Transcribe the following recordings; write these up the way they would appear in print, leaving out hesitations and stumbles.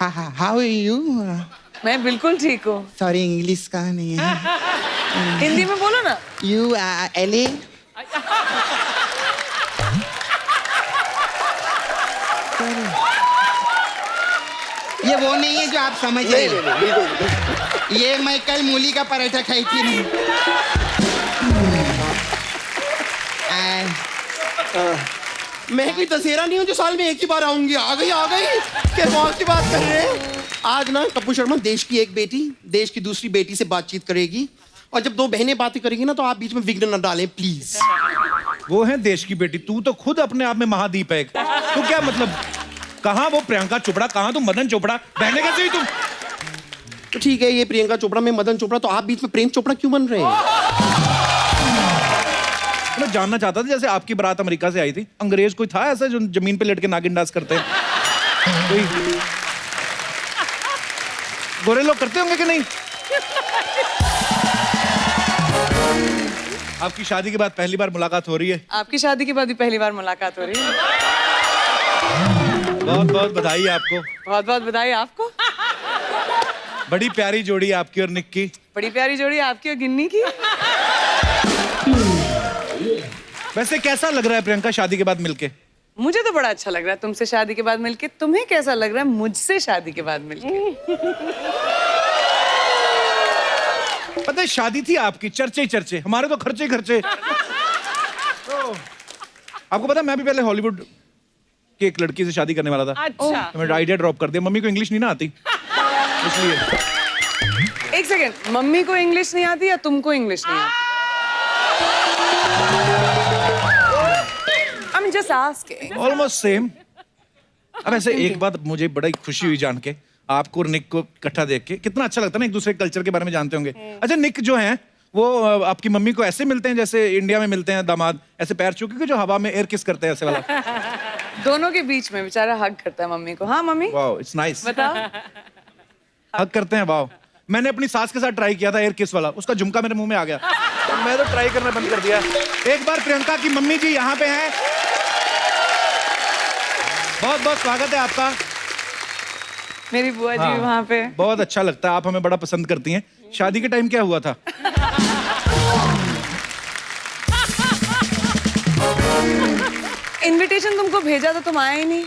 How are you? मैं बिल्कुल ठीक हूँ। सॉरी, इंग्लिश का नहीं है। हिंदी में बोलो ना। यू एले? ये वो नहीं है जो आप समझ रहे हैं। बिल्कुल। ये मैं कल मूली का पराठा खाई थी नहीं। मैं कोई दशहरा नहीं हूँ जो साल में एक ही बार आऊंगी। आ गई क्या कौन सी बात कर रहे हैं? आज ना कपूर शर्मा देश की एक बेटी देश की दूसरी बेटी से बातचीत करेगी, और जब दो बहनें बातें करेगी ना तो आप बीच में विघ्न न डालें प्लीज। वो है देश की बेटी, तू तो खुद अपने आप में महादीप है। तो क्या मतलब, कहाँ वो प्रियंका चोपड़ा, कहाँ तुम मदन चोपड़ा, बहने कैसे हुई तुम? तो ठीक है, ये प्रियंका चोपड़ा में मदन चोपड़ा, तो आप बीच में प्रेम चोपड़ा क्यों बन रहे हैं? मैं जानना चाहता था, जैसे आपकी बारात अमेरिका से आई थी, अंग्रेज कोई था ऐसा जो जमीन पे लेट के नागिन डांस करते हैं? कोई गोरे लोग करते होंगे कि नहीं? आपकी शादी के बाद पहली बार मुलाकात हो रही है। आपकी शादी के बाद भी पहली बार मुलाकात हो रही है। बहुत बहुत बधाई आपको। बहुत बहुत बधाई आपको। बड़ी प्यारी जोड़ी आपकी और निक की। बड़ी प्यारी जोड़ी आपकी और गिन्नी की। वैसे कैसा लग रहा है प्रियंका शादी के बाद मिलके? मुझे तो बड़ा अच्छा लग रहा है तुमसे शादी के बाद मिलके। तुम्हें कैसा लग रहा है मुझसे शादी के बाद मिलके? पता है, शादी थी आपकी, चर्चे ही चर्चे, हमारे तो खर्चे ही खर्चे। तो आपको पता है, मैं भी पहले हॉलीवुड की एक लड़की से शादी करने वाला था। अच्छा। तो मैं आइडिया ड्रॉप कर दिया, मम्मी को इंग्लिश नहीं ना आती इसलिए। एक सेकेंड, मम्मी को इंग्लिश नहीं आती या तुमको इंग्लिश नहीं आती? I'm just asking. Almost same. अब ऐसे एक बात मुझे बड़ा खुशी हुई जान के, आपको और निक को इकट्ठा देख के। कितना अच्छा लगता है ना, एक दूसरे कल्चर के बारे में जानते होंगे। अच्छा, निक जो है वो आपकी मम्मी को ऐसे मिलते हैं जैसे इंडिया में मिलते हैं दामाद, ऐसे पैर छू के जो हवा में एयर किस करते हैं, ऐसे वाला? दोनों के बीच में बेचारा हग करता है मम्मी को। हाँ मम्मी, वाओ, इट्स नाइस। बताओ। हग करते हैं, वाओ। मैंने अपनी सास के साथ ट्राई किया था एयर किस वाला, उसका झुमका मेरे मुंह में आ गया, तो मैं तो ट्राई करना बंद कर दिया। एक बार प्रियंका की मम्मी जी यहाँ पे हैं, बहुत बहुत स्वागत है आपका। मेरी बुआ जी हाँ, वहाँ पे। बहुत अच्छा लगता है, आप हमें बड़ा पसंद करती हैं। शादी के टाइम क्या हुआ था? इनविटेशन तुमको भेजा तो तुम आए ही नहीं।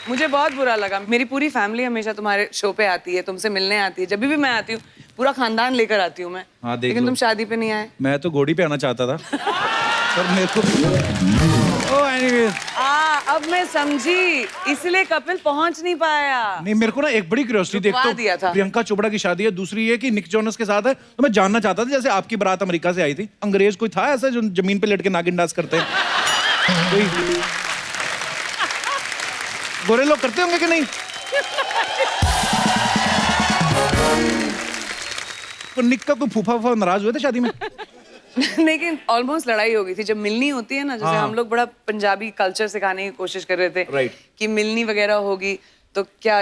मुझे बहुत बुरा लगा। मेरी पूरी फैमिली हमेशा तुम्हारे शो पे आती है, तुमसे मिलने आती है। जब भी मैं आती हूँ पूरा खानदान लेकर आती हूँ मैं। हाँ, देख लेकिन लो। तुम शादी पे नहीं आए। मैं तो घोड़ी पे आना चाहता था पर मेरे को अब मैं समझी, इसलिए कपिल पहुंच नहीं पाया। नहीं, मेरे को ना एक बड़ी क्यूरियोसिटी, देख तो दिया था। प्रियंका चोपड़ा की शादी है, दूसरी ये कि निक जोनस के साथ है, तो मैं जानना चाहता था, जैसे आपकी बारात अमेरिका से आई थी, अंग्रेज कोई था ऐसा जो जमीन पे लेट के नागिन डांस करते हैं? कोई गोरे लोग करते होंगे कि नहीं? तो निक का कोई फूफा नाराज हुए थे शादी में? लेकिन ऑलमोस्ट लड़ाई हो गई थी। जब मिलनी होती है ना, जैसे हम लोग बड़ा पंजाबी कल्चर सिखाने की कोशिश कर रहे थे। Right. कि मिलनी वगैरह होगी तो क्या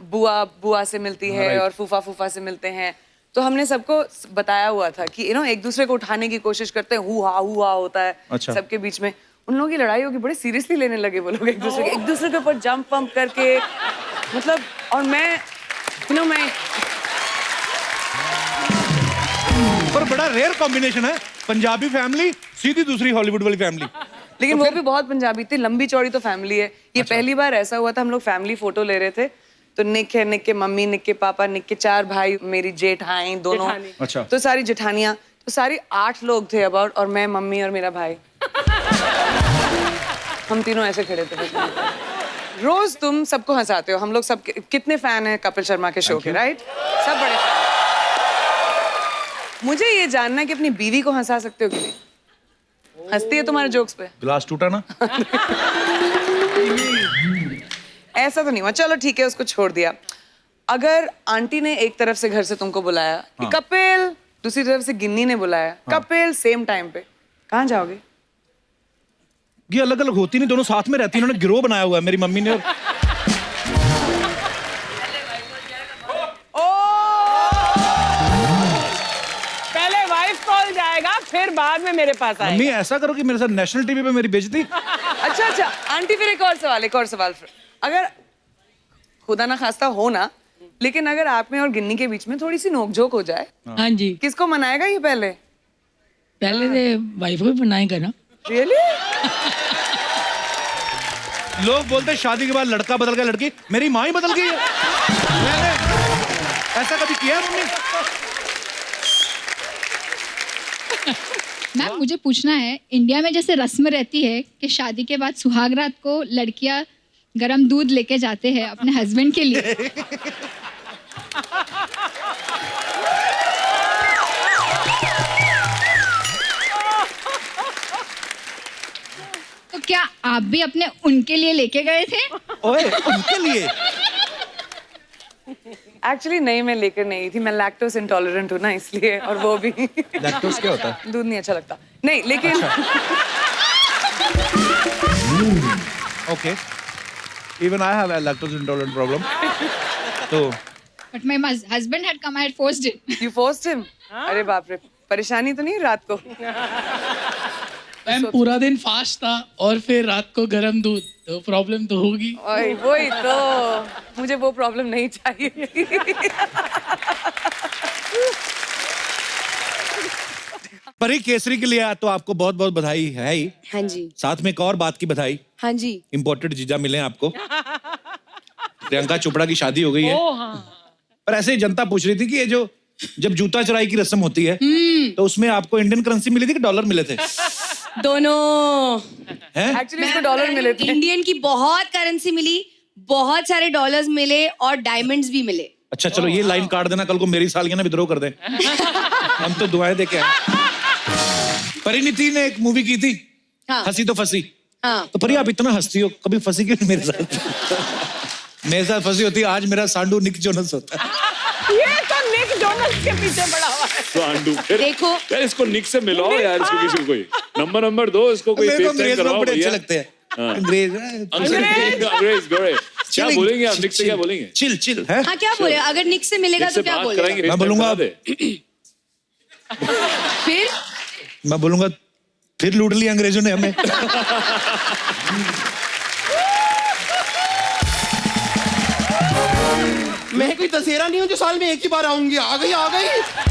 बुआ बुआ से मिलती है। Right. और फूफा फूफा से मिलते हैं। तो हमने सबको बताया हुआ था कि एक दूसरे को उठाने की कोशिश करते हैं, हुआ होता है। अच्छा। सबके बीच में उन लोगों की लड़ाई होगी, बड़े सीरियसली लेने लगे वो लोग एक दूसरे के ऊपर जंप पंप करके, मतलब। और मैं पर बड़ा रेयर कॉम्बिनेशन है, पंजाबी फैमिली सीधी दूसरी हॉलीवुड वाली फैमिली। लेकिन वो भी बहुत पंजाबी थी, लंबी चौड़ी तो फैमिली है। ये पहली बार ऐसा हुआ था, हम लोग फैमिली फोटो ले रहे थे, तो निक है, निक के मम्मी, निक के पापा, निक के 4 भाई, मेरी जेठाई दोनों। अच्छा। तो सारी जेठानियां, तो सारी 8 लोग थे अबाउट, और मैं, मम्मी और मेरा भाई। हम तीनों ऐसे खड़े थे। रोज तुम सबको हंसाते हो, हम लोग सब कितने फैन हैं कपिल शर्मा के शो के, राइट? सब बड़े फैन। मुझे ये जानना है कि अपनी बीवी को हंसा सकते हो कि नहीं? हंसती है तुम्हारे जोक्स पे? गिलास टूटा ना? ऐसा तो नहीं हुआ, चलो ठीक है, उसको छोड़ दिया। अगर आंटी ने एक तरफ से घर से तुमको बुलाया कि कपिल, दूसरी तरफ से गिन्नी ने बुलाया कपिल, सेम टाइम पे, कहाँ जाओगे? ये अलग अलग होती नहीं, दोनों साथ में रहती। इन्होंने गिरोह बनाया हुआ है मेरी मम्मी ने। पहले वाइफ कॉल जाएगा, फिर बाद में मेरे पास आएगा। मम्मी ऐसा करो कि मेरे साथ नेशनल टीवी पे मेरी बेइज्जती। अच्छा, आंटी फिर एक और सवाल फिर। अगर खुदा ना खास्ता हो ना, लेकिन अगर आप में और गिन्नी के बीच में थोड़ी सी नोकझोंक हो जाए, हाँ जी, किसको मनाएगा ये पहले? पहले तो वाइफ को बनाएगा ना। रियली? लोग बोलते हैं शादी के बाद लड़का बदल गया, लड़की, मेरी माँ ही बदल गई है। मैंने ऐसा कभी किया है मम्मी? मैम मुझे पूछना है, इंडिया में जैसे रस्म रहती है कि शादी के बाद सुहागरात को लड़कियां गरम दूध लेके जाते हैं अपने हस्बैंड के लिए, तो क्या आप भी अपने उनके लिए लेके गए थे? ओए, उनके लिए? एक्चुअली नहीं, मैं लेकर नहीं थी, मैं लैक्टोज इंटॉलरेंट हूँ ना, इसलिए। और वो भी लैक्टोज क्या होता है? दूध नहीं अच्छा लगता। नहीं, लेकिन okay, even I have a lactose intolerant problem. तो but my husband had come, I had forced it. You forced him? अरे बाप रे, परेशानी तो नहीं रात को? मैम पूरा दिन फास्ट था और फिर रात को गरम दूध, तो प्रॉब्लम तो होगी। ओए, वही तो, मुझे वो प्रॉब्लम नहीं चाहिए थी। परी केसरी के लिए तो आपको बहुत बहुत बधाई है ही। हाँ जी, साथ में एक और बात की बधाई, हाँ जी। इम्पोर्टेड जीजा मिले आपको। प्रियंका चोपड़ा की शादी हो गई है। पर ऐसे ही जनता पूछ रही थी कि ये जो जब जूता चुराई की रस्म होती है तो उसमें आपको इंडियन करेंसी मिली थी कि डॉलर मिले थे? दोनों। हैं? एक्चुअली इसको डॉलर मिले थे। इंडियन की बहुत करेंसी मिली, बहुत सारे डॉलर्स मिले और डायमंड्स भी मिले। अच्छा चलो, ये लाइन काट देना, कल को मेरी सालियां ना विद्रोह कर दें। हम तो दुआएं दे के आए। परिणीति ने एक मूवी की थी, हाँ। हंसी तो फंसी। हाँ। तो परी आप इतना हंसती हो, कभी फंसी क्यों नहीं मेरे साथ? मेरे साथ फंसी होती है। आज मेरा सांडू निक जोनस होता है। ये तो निक जोनस के पीछे पड़ा हुआ है। सांडू, फिर देखो यार इसको निक से मिलाओ यार, इसको किसी को कोई नंबर दो, इसको कोई मेरे को फेस टाइम अंग्रेज लोग करवाओ बड़े अच्छे भैया। लगते हैं। अंग्रेज अंग्रेज गोरे क्या बोलेंगे आप? निक से क्या बोलेंगे? चिल चिल है। हाँ, क्या बोले? अगर निक से मिलेगा निक तो से क्या बात बोलेगा? कराएंगे, मैं बोलूंगा फिर मैं बोलूंगा फिर लूट लिया अंग्रेजों ने हमें। मैं कोई दशहरा नहीं हूँ जो साल में एक ही बार आऊंगी। आ गई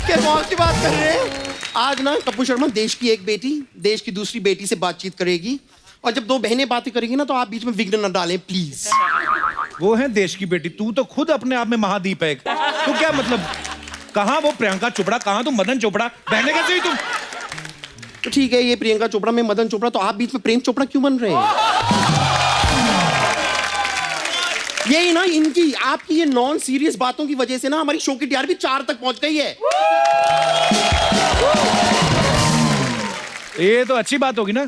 क्या मौत की बात कर रहे हैं? आज ना कपूर शर्मा देश की एक बेटी देश की दूसरी बेटी से बातचीत करेगी, और जब दो बहनें बातें करेगी ना तो आप बीच में विघ्न न डालें प्लीज। वो है देश की बेटी, तू तो खुद अपने आप में महाद्वीप है। तो क्या मतलब, कहाँ वो प्रियंका चोपड़ा, कहाँ तुम मदन चोपड़ा? बहने कैसे हुई तुम? तो ठीक है, ये प्रियंका चोपड़ा में मदन चोपड़ा, तो आप बीच में प्रेम चोपड़ा क्यों बन रहे हैं? यही ना, इनकी आपकी ये नॉन सीरियस बातों की वजह से ना हमारी शो की टीआरपी 4 तक पहुंच गई है। ये तो अच्छी बात होगी ना।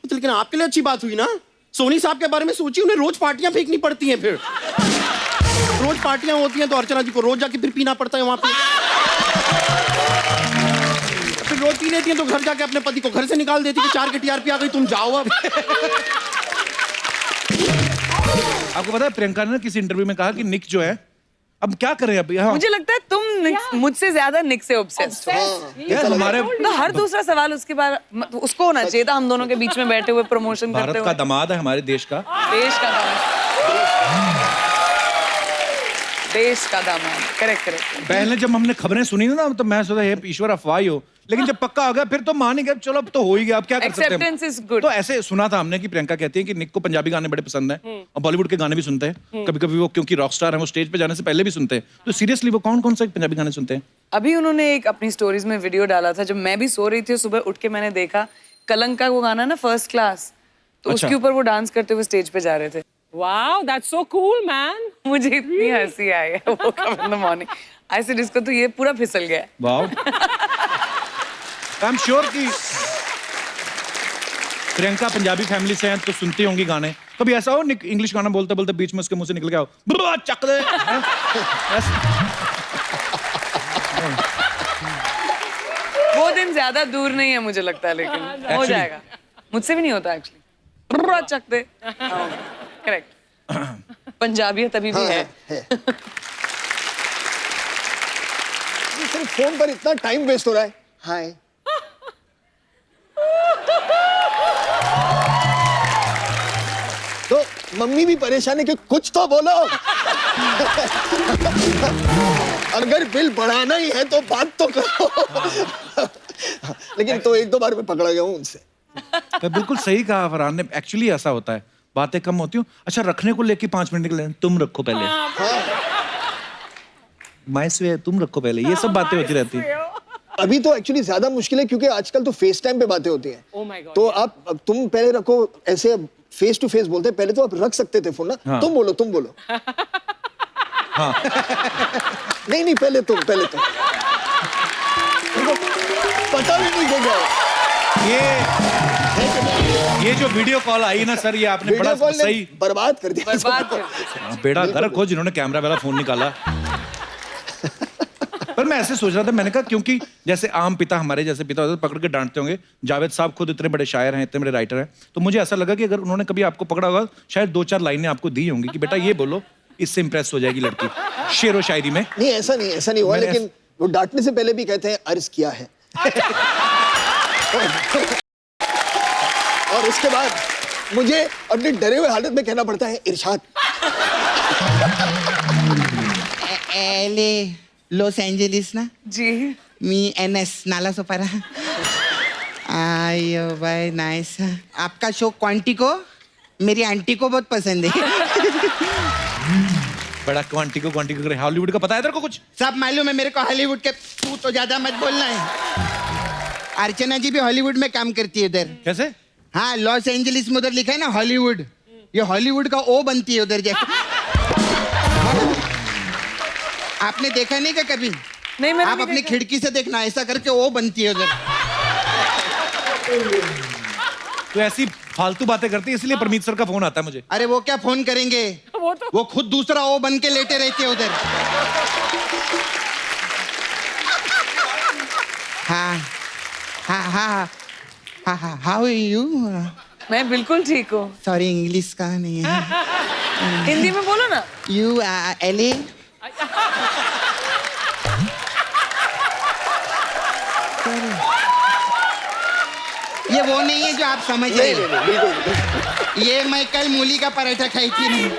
तो लेकिन आपके लिए अच्छी बात हुई ना। सोनी साहब के बारे में सोचिए, उन्हें रोज पार्टियां फेंकनी पड़ती हैं, फिर रोज पार्टियां होती हैं तो अर्चना जी को रोज जाके फिर पीना पड़ता है वहां पे। फिर रोज पी लेती हैं तो घर जाके अपने पति को घर से निकाल देती है कि 4 की टीआरपी आ गई, तुम जाओ अब। आपको पता है प्रियंका ने किसी इंटरव्यू में कहा कि निक जो है अब क्या करें अब? हाँ। मुझे लगता है तुम मुझसे ज्यादा निक से ऑब्सेस्ड हो। यार हमारे तो हर दूसरा सवाल उसके बाद उसको होना चाहिए था, हम दोनों के बीच में बैठे हुए प्रमोशन करते भारत हुए। का दामाद है, हमारे देश का। देश का दामाद। करेक्ट। पहले जब हमने खबरें सुनी ना तो मैं सोचा हे ईश्वर अफवाह ही हो, लेकिन जब पक्का आ गया फिर तो मान ही गए, चलो अब तो हो ही गया, अब क्या कर सकते हैं। Acceptance is good. तो ऐसे सुना था हमने कि प्रियंका कहती है कि निक को पंजाबी गाने बड़े पसंद हैं और बॉलीवुड के गाने भी सुनते हैं। कभी कभी वो क्योंकि रॉक स्टार है, वो स्टेज पे जाने से पहले भी सुनते हैं। तो सीरियसली वो कौन कौन से पंजाबी गाने सुनते हैं? अभी उन्होंने एक अपनी स्टोरीज में वीडियो डाला था, जब मैं भी सो रही थी, सुबह उठ के मैंने देखा कलंक का वो गाना ना, फर्स्ट क्लास, तो अच्छा। उसके ऊपर वो डांस करते हुए स्टेज पे जा रहे थे। Wow, that's so cool, man. मुझे इतनी हंसी आई है वो कब in the morning. I said इसको तो ये पूरा फिसल गया। वाओ। आई एम श्योर कि प्रियंका पंजाबी फैमिली से हैं तो सुनती होंगी गाने। कभी ऐसा हो निक इंग्लिश गाना बोलते बोलते बीच में उसके मुंह से निकल गया हो बुआ चक दे? वो दिन ज्यादा दूर नहीं है मुझे लगता है, लेकिन हो जाएगा। मुझसे भी नहीं होता एक्चुअली। चक दे, करेक्ट। पंजाबी तभी भी है। सिर्फ फोन पर इतना टाइम वेस्ट हो रहा है। हाय तो मम्मी भी परेशान है कि कुछ तो बोलो। अगर बिल बढ़ाना ही है तो बात तो करो। लेकिन तो एक दो बार मैं पकड़ा गया हूँ उनसे। तो बिल्कुल सही कहा फरहान ने, एक्चुअली ऐसा होता है, बातें कम होती हूँ। अच्छा, रखने को लेके 5 मिनट निकले, तुम रखो पहले, माय स्वे तुम रखो पहले, ये सब बातें होती रहती है। अभी तो एक्चुअली ज्यादा मुश्किल है क्योंकि आजकल तो फेस टाइम पे बातें होती हैं। Oh my God, तो आप तुम पहले रखो, ऐसे फेस टू फेस बोलते हैं, पहले तो आप रख सकते थे फोन ना। हाँ। तुम बोलो। हाँ। नहीं पहले तुम पता भी नहीं चलेगा। ये जो वीडियो कॉल आई ना सर, ये आपने बड़ा वीडियो कॉल ने सही बर्बाद कर दिया। बर्बाद कर दिया। बेड़ा गर्क हो जिन्होंने कैमरा वाला फोन निकाला। पर मैं ऐसे सोच रहा था, मैंने कहा क्योंकि जैसे आम पिता, हमारे जैसे पिता होते तो पकड़ के डांटते होंगे। जावेद साहब खुद इतने बड़े शायर हैं, इतने बड़े राइटर हैं, तो मुझे ऐसा लगा कि अगर उन्होंने कभी आपको पकड़ा होगा, शायद 2-4 लाइनें आपको दी होंगी कि बेटा ये बोलो, इससे इंप्रेस हो जाएगी लड़की शेरो शायरी में। नहीं ऐसा नहीं हुआ, लेकिन वो डांटने से पहले भी कहते हैं अर्ज किया है। और उसके बाद मुझे अपने डरे हुए हालत में कहना पड़ता है इरशाद। एले लॉस एंजलिस ना जी मी एनएस नाला सोपारा। आयो भाई नाइस। आपका शो क्वांटिको मेरी आंटी को बहुत पसंद है। बड़ा क्वांटिको करे। हॉलीवुड का पता है तेरे को कुछ? सब मालूम है मेरे को हॉलीवुड के, तू तो ज्यादा मत बोलना है। अर्चना जी भी हॉलीवुड में काम करती है उधर। कैसे? हाँ, लॉस एंजलिस में उधर लिखा है ना हॉलीवुड, ये हॉलीवुड का ओ बनती है उधर जाके। आपने देखा नहीं क्या कभी? नहीं, मैंने आप नहीं अपनी देखा। खिड़की से देखना, ऐसा करके ओ बनती है उधर। तो ऐसी फालतू बातें करती है, इसलिए परमीत सर का फोन आता है मुझे। अरे वो क्या फोन करेंगे, वो खुद दूसरा ओ बन के लेटे रहते हैं उधर। हाँ, हाउ आर यू? मैं बिल्कुल ठीक हूँ। सॉरी, इंग्लिश का नहीं है। हिंदी में बोलो ना। यू एले ये वो नहीं है जो आप समझ रहे नहीं, हैं। बिल्कुल। ये मैं कल मूली का पराठा खाई थी नहीं।